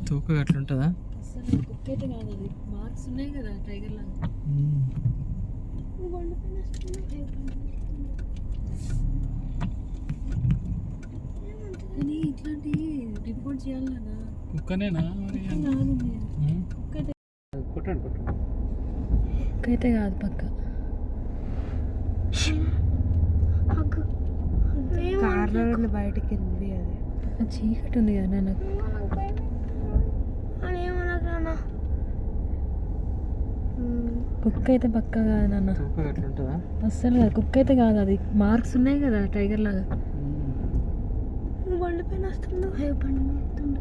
తూక అట్లుంటుందా? అసలు కుక్క అయితే కాదు, అది మార్క్స్ ఉన్నాయి కదా టైగర్ లాగా. కానీ ఇట్లాంటి రిపోర్ట్ చేయాలి కదా. కుక్కనేనా మరి? కాదు కుక్క అయితే, కొట్టండి కొట్టండి. కుక్క అయితే కాదు పక్క. కార్లో బయటికి వెళ్ళి అది చీకటి ఉంది కదా నాకు. కుక్క అయితే పక్క కాదు నాన్న. తూక అట్లుంటుందా? అస్సలు కాదు, కుక్క అయితే కాదు, అది మార్క్స్ ఉన్నాయి కదా టైగర్ లాగా. బండి పైన వస్తుందో బండి మీద వస్తుందో